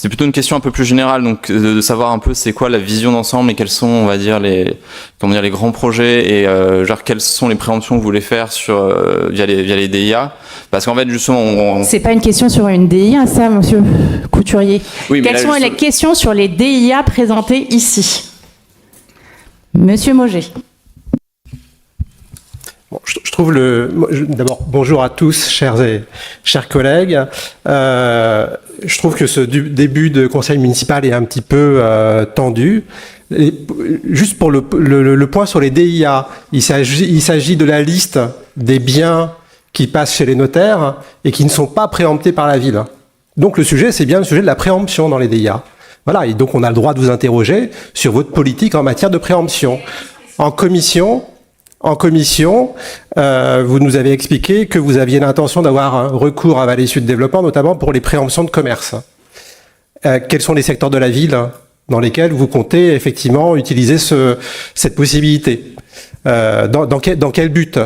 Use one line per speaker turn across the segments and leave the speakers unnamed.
C'est plutôt une question un peu plus générale, donc de savoir un peu c'est quoi la vision d'ensemble et quels sont, on va dire, les grands projets et genre quelles sont les préemptions que vous voulez faire sur via les DIA, parce qu'en fait justement
C'est pas une question sur une DIA, ça, monsieur Couturier.
Oui,
quelles sont les questions sur les DIA présentées ici? Monsieur Mauger.
Bon, je trouve d'abord, bonjour à tous, chers collègues. Je trouve que ce début de conseil municipal est un petit peu tendu. Et juste pour le point sur les DIA, il s'agit de la liste des biens qui passent chez les notaires et qui ne sont pas préemptés par la ville. Donc le sujet, c'est bien le sujet de la préemption dans les DIA. Voilà, et donc on a le droit de vous interroger sur votre politique en matière de préemption. En commission, vous nous avez expliqué que vous aviez l'intention d'avoir un recours à Vallée Sud Développement, notamment pour les préemptions de commerce. Quels sont les secteurs de la ville dans lesquels vous comptez effectivement utiliser cette possibilité? Dans quel but?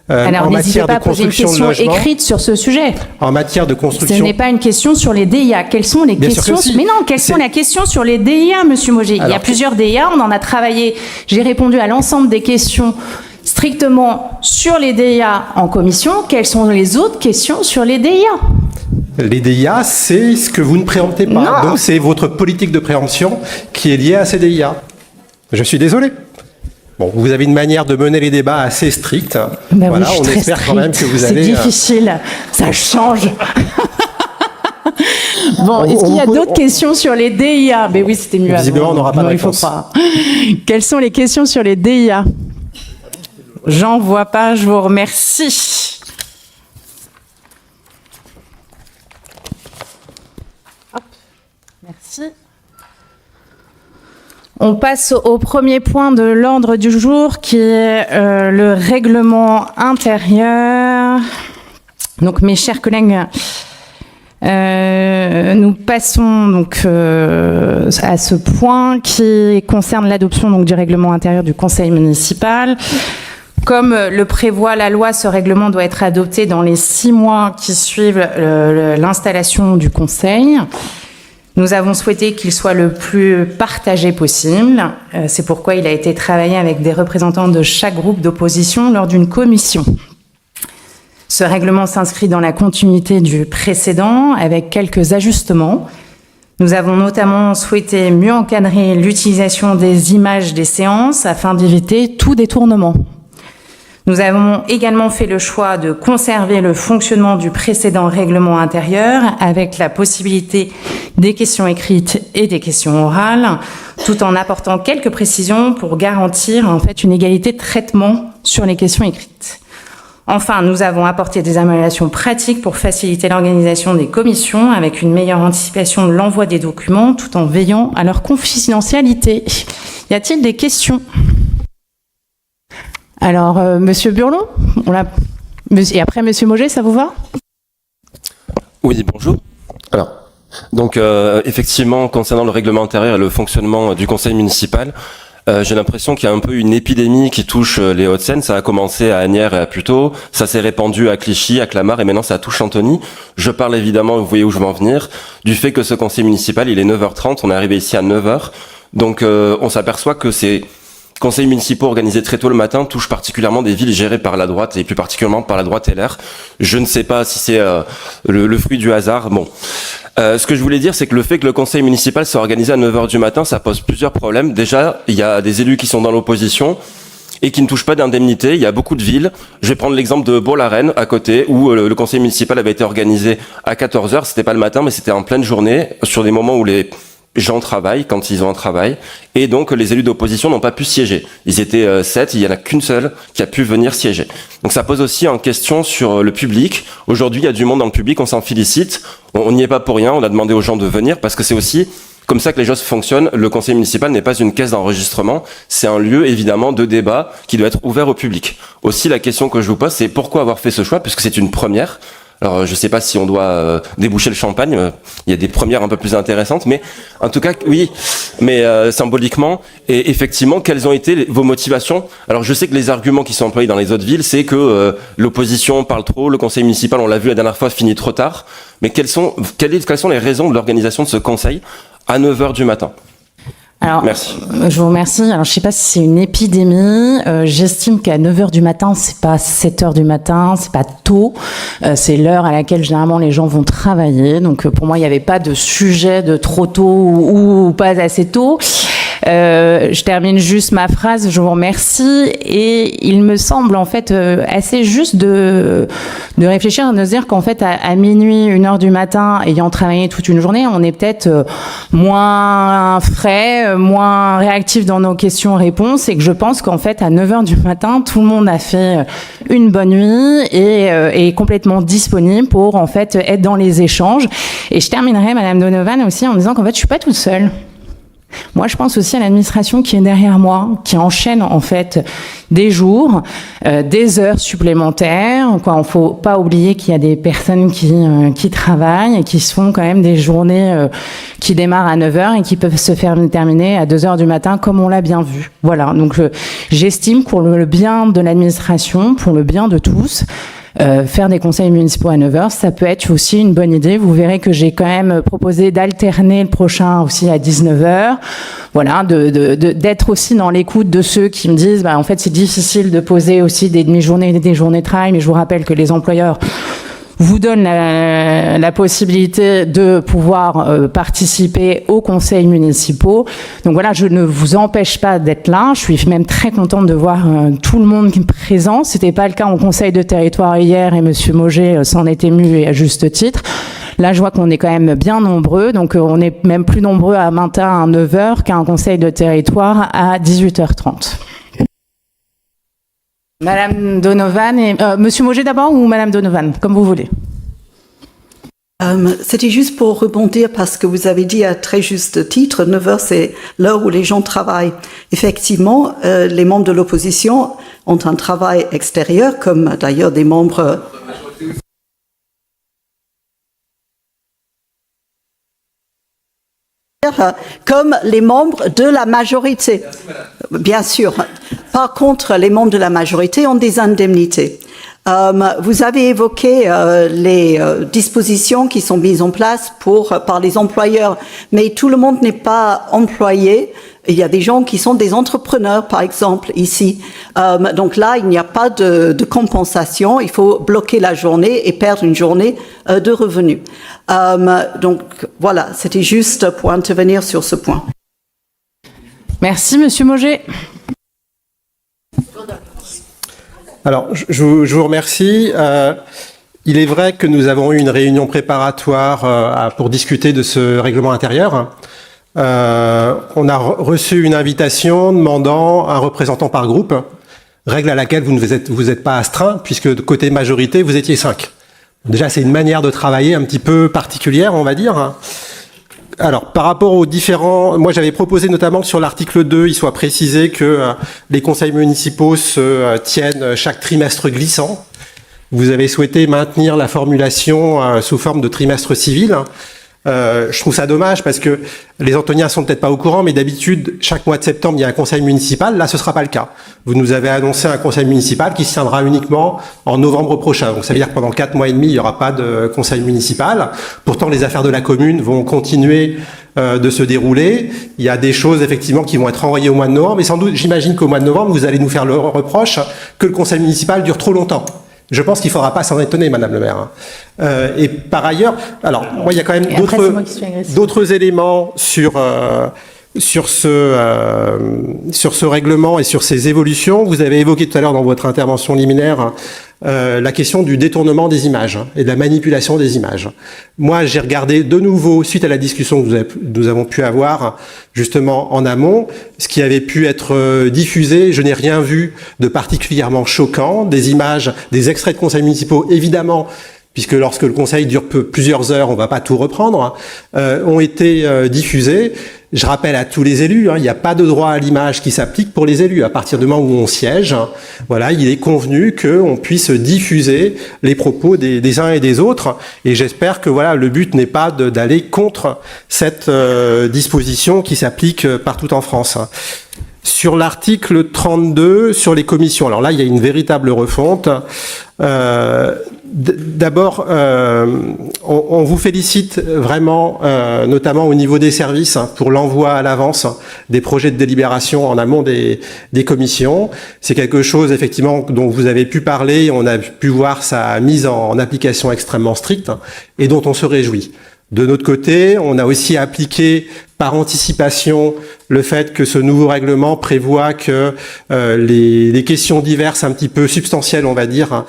Alors n'hésitez pas à poser une question écrite sur ce sujet.
En matière de construction.
Ce n'est pas une question sur les DIA. Quelles sont les questions? Mais non, quelles sont les questions sur les DIA, monsieur Mauger? Il y a plusieurs DIA, on en a travaillé. J'ai répondu à l'ensemble des questions strictement sur les DIA en commission. Quelles sont les autres questions sur les DIA?
Les DIA, c'est ce que vous ne préemptez pas. Non. Donc c'est votre politique de préemption qui est liée à ces DIA. Je suis désolé. Bon, vous avez une manière de mener les débats assez stricte.
Ben
voilà,
oui,
on espère quand même que vous allez...
C'est difficile, ça change. Bon, est-ce qu'il y a d'autres questions sur les DIA? Mais oui, c'était mieux.
Visiblement, on n'aura pas de réponse.
Il faut pas. Quelles sont les questions sur les DIA? J'en vois pas, je vous remercie. Hop, merci. On passe au premier point de l'ordre du jour qui est le règlement intérieur. Donc mes chers collègues, nous passons donc à ce point qui concerne l'adoption donc du règlement intérieur du conseil municipal. Comme le prévoit la loi, ce règlement doit être adopté dans les 6 mois qui suivent l'installation du conseil. Nous avons souhaité qu'il soit le plus partagé possible. C'est pourquoi il a été travaillé avec des représentants de chaque groupe d'opposition lors d'une commission. Ce règlement s'inscrit dans la continuité du précédent avec quelques ajustements. Nous avons notamment souhaité mieux encadrer l'utilisation des images des séances afin d'éviter tout détournement. Nous avons également fait le choix de conserver le fonctionnement du précédent règlement intérieur avec la possibilité des questions écrites et des questions orales, tout en apportant quelques précisions pour garantir en fait une égalité de traitement sur les questions écrites. Enfin, nous avons apporté des améliorations pratiques pour faciliter l'organisation des commissions avec une meilleure anticipation de l'envoi des documents tout en veillant à leur confidentialité. Y a-t-il des questions ? Alors, Monsieur Burlon, et après Monsieur Mauger, ça vous va?
Oui, bonjour. Alors, donc effectivement, concernant le règlement intérieur et le fonctionnement du conseil municipal, j'ai l'impression qu'il y a un peu une épidémie qui touche les Hauts-de-Seine. Ça a commencé à Asnières et à Puteaux, ça s'est répandu à Clichy, à Clamart, et maintenant ça touche Antony. Je parle évidemment, vous voyez où je veux en venir, du fait que ce conseil municipal, il est 9h30, on est arrivé ici à 9h, donc on s'aperçoit que ces conseils municipaux organisés très tôt le matin touchent particulièrement des villes gérées par la droite, et plus particulièrement par la droite LR. Je ne sais pas si c'est le fruit du hasard. Bon. Ce que je voulais dire, c'est que le fait que le conseil municipal soit organisé à 9h du matin, ça pose plusieurs problèmes. Déjà, il y a des élus qui sont dans l'opposition et qui ne touchent pas d'indemnité. Il y a beaucoup de villes. Je vais prendre l'exemple de Beau-la-Reine, à côté, où le conseil municipal avait été organisé à 14h. C'était pas le matin, mais c'était en pleine journée, sur des moments où les gens travaillent, quand ils ont un travail. Et donc, les élus d'opposition n'ont pas pu siéger. Ils étaient 7, il y en a qu'une seule qui a pu venir siéger. Donc ça pose aussi en question sur le public. Aujourd'hui, il y a du monde dans le public, on s'en félicite. On n'y est pas pour rien, on a demandé aux gens de venir, parce que c'est aussi comme ça que les choses fonctionnent. Le conseil municipal n'est pas une caisse d'enregistrement, c'est un lieu évidemment de débat qui doit être ouvert au public. Aussi, la question que je vous pose, c'est pourquoi avoir fait ce choix, puisque c'est une première. Alors, je ne sais pas si on doit déboucher le champagne, il y a des premières un peu plus intéressantes, mais en tout cas, oui, mais symboliquement. Et effectivement, quelles ont été vos motivations? Alors, je sais que les arguments qui sont employés dans les autres villes, c'est que l'opposition parle trop, le conseil municipal, on l'a vu la dernière fois, finit trop tard. Mais quelles sont les raisons de l'organisation de ce conseil à 9h du matin?
Alors,
merci.
Je vous remercie. Alors, je sais pas si c'est une épidémie. J'estime qu'à 9h du matin, c'est pas 7h du matin, c'est pas tôt. C'est l'heure à laquelle généralement les gens vont travailler. Donc, pour moi, il n'y avait pas de sujet de trop tôt ou pas assez tôt. Je termine juste ma phrase, je vous remercie, et il me semble en fait assez juste de réfléchir, de se dire qu'en fait à minuit, 1h du matin, ayant travaillé toute une journée, on est peut-être moins frais, moins réactif dans nos questions-réponses, et que je pense qu'en fait à 9h du matin, tout le monde a fait une bonne nuit et est complètement disponible pour en fait être dans les échanges. Et je terminerai, Madame Donovan, aussi en disant qu'en fait je suis pas toute seule. Moi, je pense aussi à l'administration qui est derrière moi, qui enchaîne en fait des jours, des heures supplémentaires. Quoi, il faut pas oublier qu'il y a des personnes qui travaillent et qui se font quand même des journées qui démarrent à 9h et qui peuvent se faire terminer à 2h du matin, comme on l'a bien vu. Voilà. Donc, j'estime pour le bien de l'administration, pour le bien de tous, faire des conseils municipaux à 9h, ça peut être aussi une bonne idée. Vous verrez que j'ai quand même proposé d'alterner le prochain aussi à 19h. Voilà, d'être aussi dans l'écoute de ceux qui me disent, en fait, c'est difficile de poser aussi des demi-journées et des journées de travail, mais je vous rappelle que les employeurs vous donne la possibilité de pouvoir participer aux conseils municipaux. Donc voilà, je ne vous empêche pas d'être là. Je suis même très contente de voir tout le monde qui est présent. C'était pas le cas au conseil de territoire hier et Monsieur Moget s'en est ému et à juste titre. Là, je vois qu'on est quand même bien nombreux. Donc on est même plus nombreux à matin à 9h qu'à un conseil de territoire à 18h30. Madame Donovan et Monsieur Moget d'abord ou Madame Donovan, comme vous voulez.
C'était juste pour rebondir parce que vous avez dit à très juste titre, 9h c'est l'heure où les gens travaillent. Effectivement, les membres de l'opposition ont un travail extérieur, comme d'ailleurs des membres... comme les membres de la majorité. Bien sûr. Par contre, les membres de la majorité ont des indemnités. Vous avez évoqué les dispositions qui sont mises en place par les employeurs, mais tout le monde n'est pas employé. Il y a des gens qui sont des entrepreneurs, par exemple, ici. Donc là, il n'y a pas de compensation. Il faut bloquer la journée et perdre une journée de revenus. Donc voilà, c'était juste pour intervenir sur ce point.
Merci, Monsieur Moget.
Alors, je vous remercie. Il est vrai que nous avons eu une réunion préparatoire pour discuter de ce règlement intérieur. On a reçu une invitation demandant un représentant par groupe, règle à laquelle vous ne êtes pas astreint, puisque de côté majorité, vous étiez 5. Déjà, c'est une manière de travailler un petit peu particulière, on va dire. Alors, par rapport aux différents... Moi, j'avais proposé notamment que sur l'article 2, il soit précisé que les conseils municipaux se tiennent chaque trimestre glissant. Vous avez souhaité maintenir la formulation sous forme de trimestre civil. Je trouve ça dommage parce que les Antoniens sont peut-être pas au courant, mais d'habitude, chaque mois de septembre, il y a un conseil municipal. Là, ce sera pas le cas. Vous nous avez annoncé un conseil municipal qui se tiendra uniquement en novembre prochain. Donc, ça veut dire que pendant 4 mois et demi, il n'y aura pas de conseil municipal. Pourtant, les affaires de la commune vont continuer de se dérouler. Il y a des choses, effectivement, qui vont être renvoyées au mois de novembre. Et sans doute, j'imagine qu'au mois de novembre, vous allez nous faire le reproche que le conseil municipal dure trop longtemps. Je pense qu'il ne faudra pas s'en étonner, Madame le maire. Et par ailleurs, alors, moi, il y a quand même d'autres éléments sur ce règlement et sur ses évolutions. Vous avez évoqué tout à l'heure dans votre intervention liminaire la question du détournement des images et de la manipulation des images. Moi, j'ai regardé de nouveau, suite à la discussion que nous avons pu avoir justement en amont, ce qui avait pu être diffusé. Je n'ai rien vu de particulièrement choquant. Des images, des extraits de conseils municipaux, évidemment, puisque lorsque le conseil dure plusieurs heures, on ne va pas tout reprendre, ont été diffusés. Je rappelle à tous les élus, il n'y a pas de droit à l'image qui s'applique pour les élus. À partir du moment où on siège, voilà, il est convenu qu'on puisse diffuser les propos des uns et des autres. Et j'espère que voilà, le but n'est pas d'aller contre cette disposition qui s'applique partout en France. Sur l'article 32, sur les commissions, alors là, il y a une véritable refonte. D'abord, on vous félicite vraiment, notamment au niveau des services, pour l'envoi à l'avance des projets de délibération en amont des commissions. C'est quelque chose, effectivement, dont vous avez pu parler, on a pu voir sa mise en application extrêmement stricte, et dont on se réjouit. De notre côté, on a aussi appliqué par anticipation le fait que ce nouveau règlement prévoit que les questions diverses, un petit peu substantielles, on va dire,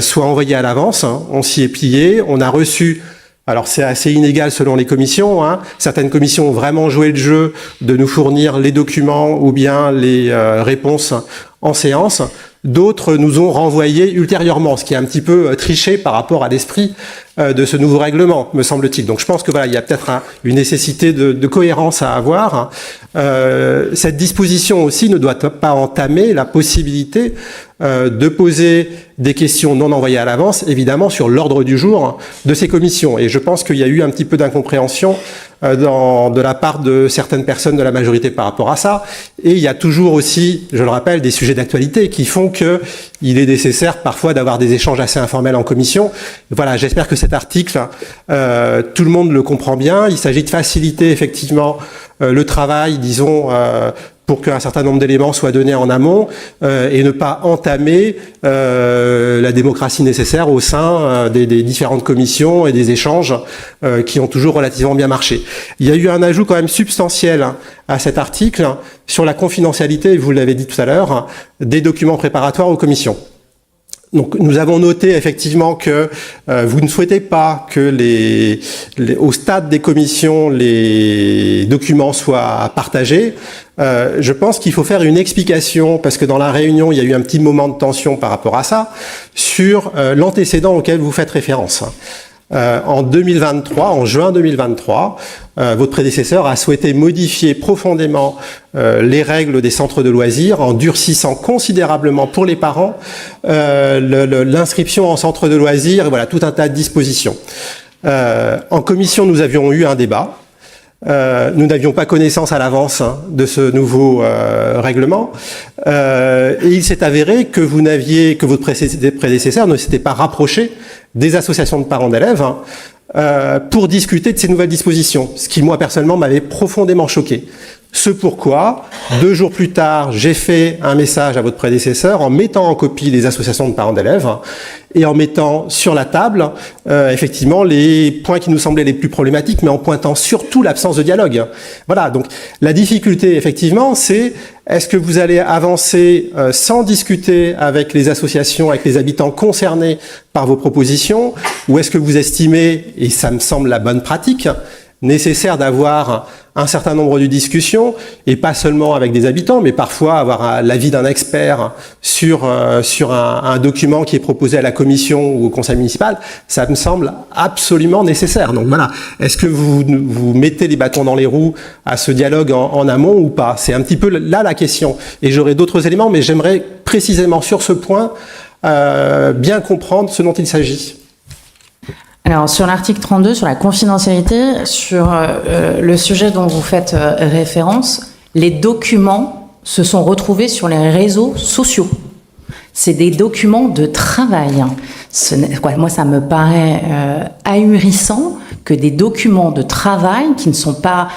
soient envoyées à l'avance. On s'y est plié. On a reçu, alors c'est assez inégal selon les commissions, certaines commissions ont vraiment joué le jeu de nous fournir les documents ou bien les réponses en séance. D'autres nous ont renvoyé ultérieurement, ce qui est un petit peu triché par rapport à l'esprit de ce nouveau règlement, me semble-t-il. Donc je pense que voilà, il y a peut-être une nécessité de cohérence à avoir. Cette disposition aussi ne doit pas entamer la possibilité de poser des questions non envoyées à l'avance, évidemment, sur l'ordre du jour de ces commissions. Et je pense qu'il y a eu un petit peu d'incompréhension de la part de certaines personnes de la majorité par rapport à ça. Et il y a toujours aussi, je le rappelle, des sujets d'actualité qui font que il est nécessaire parfois d'avoir des échanges assez informels en commission. Voilà, j'espère que cet article, tout le monde le comprend bien. Il s'agit de faciliter effectivement le travail, disons, pour qu'un certain nombre d'éléments soient donnés en amont et ne pas entamer la démocratie nécessaire au sein des différentes commissions et des échanges qui ont toujours relativement bien marché. Il y a eu un ajout quand même substantiel à cet article sur la confidentialité, vous l'avez dit tout à l'heure, des documents préparatoires aux commissions. Donc, nous avons noté effectivement que vous ne souhaitez pas que au stade des commissions, les documents soient partagés. Je pense qu'il faut faire une explication, parce que dans la réunion, il y a eu un petit moment de tension par rapport à ça, sur l'antécédent auquel vous faites référence. En 2023, en juin 2023, votre prédécesseur a souhaité modifier profondément les règles des centres de loisirs en durcissant considérablement pour les parents l'inscription en centre de loisirs, et voilà, tout un tas de dispositions. En commission, nous avions eu un débat. Nous n'avions pas connaissance à l'avance de ce nouveau règlement, et il s'est avéré que votre prédécesseur ne s'était pas rapproché des associations de parents d'élèves pour discuter de ces nouvelles dispositions, ce qui moi personnellement m'avait profondément choqué. Ce pourquoi, 2 jours plus tard, j'ai fait un message à votre prédécesseur en mettant en copie les associations de parents d'élèves et en mettant sur la table, effectivement, les points qui nous semblaient les plus problématiques, mais en pointant surtout l'absence de dialogue. Voilà, donc la difficulté, effectivement, c'est est-ce que vous allez avancer sans discuter avec les associations, avec les habitants concernés par vos propositions, ou est-ce que vous estimez, et ça me semble la bonne pratique, nécessaire d'avoir un certain nombre de discussions, et pas seulement avec des habitants, mais parfois avoir l'avis d'un expert sur un document qui est proposé à la commission ou au conseil municipal, ça me semble absolument nécessaire. Donc voilà, est-ce que vous mettez les bâtons dans les roues à ce dialogue en amont ou pas? C'est un petit peu là la question. Et j'aurai d'autres éléments, mais j'aimerais précisément sur ce point bien comprendre ce dont il s'agit.
Alors, sur l'article 32, sur la confidentialité, sur le sujet dont vous faites référence, les documents se sont retrouvés sur les réseaux sociaux. C'est des documents de travail. Moi, ça me paraît ahurissant que des documents de travail qui ne sont pas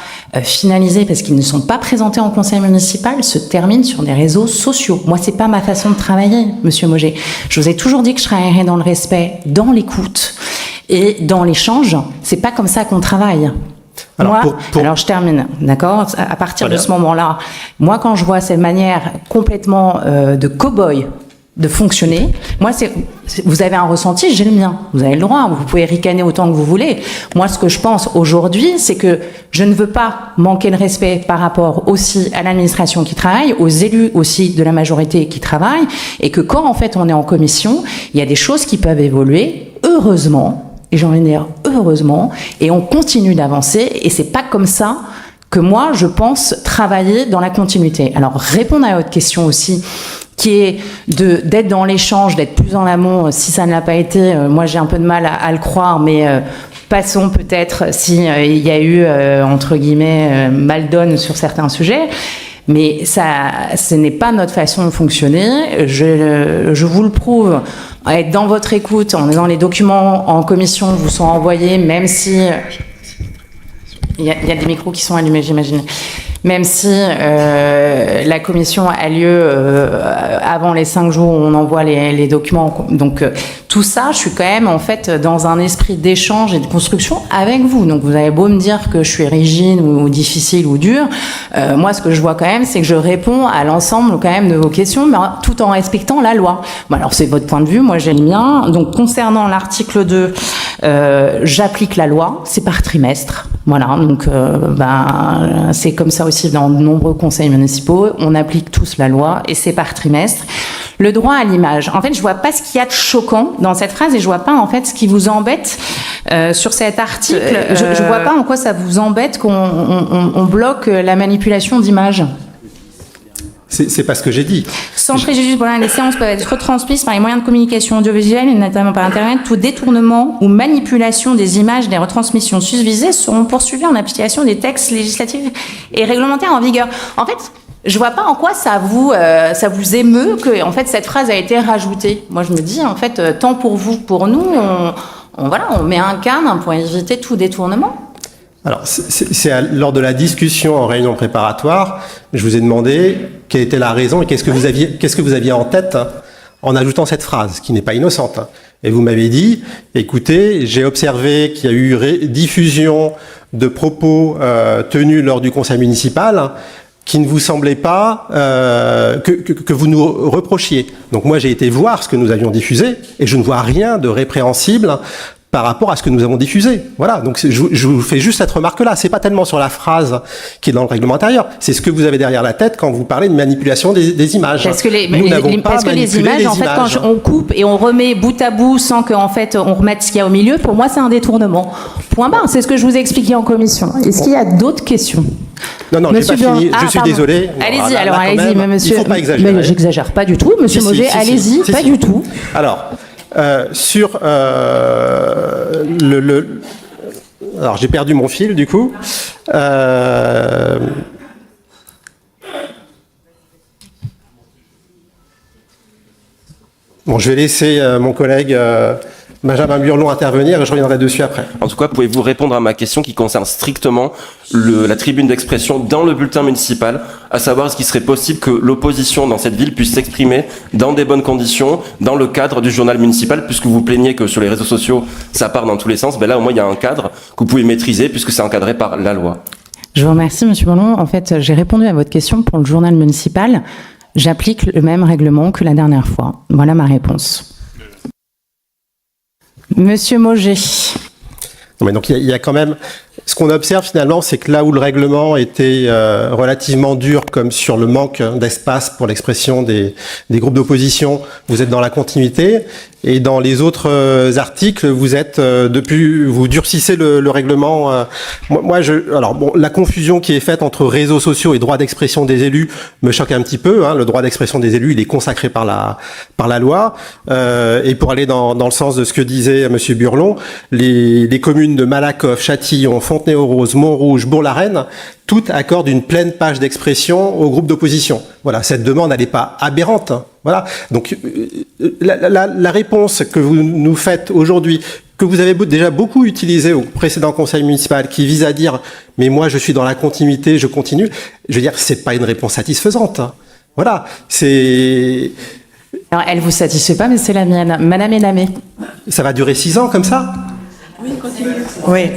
finalisés parce qu'ils ne sont pas présentés en conseil municipal se terminent sur des réseaux sociaux. Moi, c'est pas ma façon de travailler, Monsieur Mauger. Je vous ai toujours dit que je travaillerais dans le respect, dans l'écoute et dans l'échange. C'est pas comme ça qu'on travaille. Alors, alors je termine, d'accord. À partir de ce moment-là, moi, quand je vois cette manière complètement de cow-boy de fonctionner, moi, vous avez un ressenti, j'ai le mien. Vous avez le droit, vous pouvez ricaner autant que vous voulez. Moi, ce que je pense aujourd'hui, c'est que je ne veux pas manquer de respect par rapport aussi à l'administration qui travaille, aux élus aussi de la majorité qui travaillent, et que quand, en fait, on est en commission, il y a des choses qui peuvent évoluer, heureusement, et j'ai envie de dire heureusement, et on continue d'avancer, et c'est pas comme ça que moi, je pense travailler dans la continuité. Alors, répondre à votre question aussi, qui est d'être dans l'échange, d'être plus en amont. Si ça ne l'a pas été, moi j'ai un peu de mal à le croire, mais passons peut-être si il y a eu, entre guillemets, mal donne sur certains sujets. Mais ça, ce n'est pas notre façon de fonctionner. Je vous le prouve. Être dans votre écoute, dans les documents en commission vous sont envoyés, même si... Il y a des micros qui sont allumés, j'imagine. Même si la commission a lieu avant les 5 jours où on envoie les documents. Donc tout ça, je suis quand même en fait dans un esprit d'échange et de construction avec vous. Donc vous avez beau me dire que je suis rigide ou difficile ou dure, moi ce que je vois quand même, c'est que je réponds à l'ensemble quand même de vos questions, mais tout en respectant la loi. Bon, alors c'est votre point de vue, moi j'ai le mien. Donc concernant l'article 2, j'applique la loi, c'est par trimestre. Voilà, donc c'est comme ça aussi dans de nombreux conseils municipaux, on applique tous la loi et c'est par trimestre. Le droit à l'image. En fait, je vois pas ce qu'il y a de choquant dans cette phrase et je vois pas en fait ce qui vous embête sur cet article. Je vois pas en quoi ça vous embête qu'on bloque la manipulation d'images.
C'est pas ce que j'ai dit.
Sans préjudice, voilà, les séances peuvent être retransmises par les moyens de communication audiovisuelle et notamment par Internet. Tout détournement ou manipulation des images des retransmissions susvisées seront poursuivis en application des textes législatifs et réglementaires en vigueur. En fait, je vois pas en quoi ça vous émeut que en fait cette phrase a été rajoutée. Moi, je me dis en fait, tant pour vous que pour nous, on met un cadre pour éviter tout détournement.
Alors, lors de la discussion en réunion préparatoire, je vous ai demandé quelle était la raison et qu'est-ce que vous aviez en tête en ajoutant cette phrase, qui n'est pas innocente. Et vous m'avez dit, écoutez, j'ai observé qu'il y a eu diffusion de propos tenus lors du conseil municipal qui ne vous semblait pas que vous nous reprochiez. Donc moi, j'ai été voir ce que nous avions diffusé et je ne vois rien de répréhensible par rapport à ce que nous avons diffusé. Voilà, donc je vous fais juste cette remarque-là. C'est pas tellement sur la phrase qui est dans le règlement intérieur, c'est ce que vous avez derrière la tête quand vous parlez de manipulation des images.
Parce que les images, en fait, quand on coupe et on remet bout à bout sans qu'en fait on remette ce qu'il y a au milieu, pour moi c'est un détournement. Point barre, c'est ce que je vous ai expliqué en commission. Est-ce qu'il y a d'autres questions ?
Non, j'ai pas fini. Je suis désolé.
Allez-y, allez-y, monsieur.
Il faut pas exagérer.
Mais j'exagère pas du tout, monsieur Mauger. Allez-y, pas du tout.
Alors. Sur alors j'ai perdu mon fil du coup. Bon, je vais laisser mon collègue Benjamin Burlon intervenir et je reviendrai dessus après.
En tout cas, pouvez-vous répondre à ma question qui concerne strictement la tribune d'expression dans le bulletin municipal, à savoir est-ce qu'il serait possible que l'opposition dans cette ville puisse s'exprimer dans des bonnes conditions, dans le cadre du journal municipal, puisque vous plaignez que sur les réseaux sociaux, ça part dans tous les sens, ben là au moins il y a un cadre que vous pouvez maîtriser puisque c'est encadré par la loi.
Je vous remercie, monsieur Burlon. En fait, j'ai répondu à votre question pour le journal municipal. J'applique le même règlement que la dernière fois. Voilà ma réponse. Monsieur Mauger.
Non, mais donc il y a quand même ce qu'on observe finalement, c'est que là où le règlement était relativement dur, comme sur le manque d'espace pour l'expression des groupes d'opposition, vous êtes dans la continuité. Et dans les autres articles, vous durcissez le règlement. Alors bon, la confusion qui est faite entre réseaux sociaux et droit d'expression des élus me choque un petit peu. Le droit d'expression des élus, il est consacré par la loi. Et pour aller dans le sens de ce que disait monsieur Burlon, les communes de Malakoff, Châtillon, Fontenay-aux-Roses, Montrouge, Bourg-la-Reine, toutes accordent une pleine page d'expression au groupe d'opposition. Voilà, cette demande, elle n'est pas aberrante. Voilà. Donc, la réponse que vous nous faites aujourd'hui, que vous avez déjà beaucoup utilisée au précédent conseil municipal, qui vise à dire, mais moi, je suis dans la continuité, je continue. Je veux dire, c'est pas une réponse satisfaisante. Voilà.
Alors, elle vous satisfait pas, mais c'est la mienne. Madame Enamé.
Ça va durer 6 ans comme ça?
Oui, continue. Oui.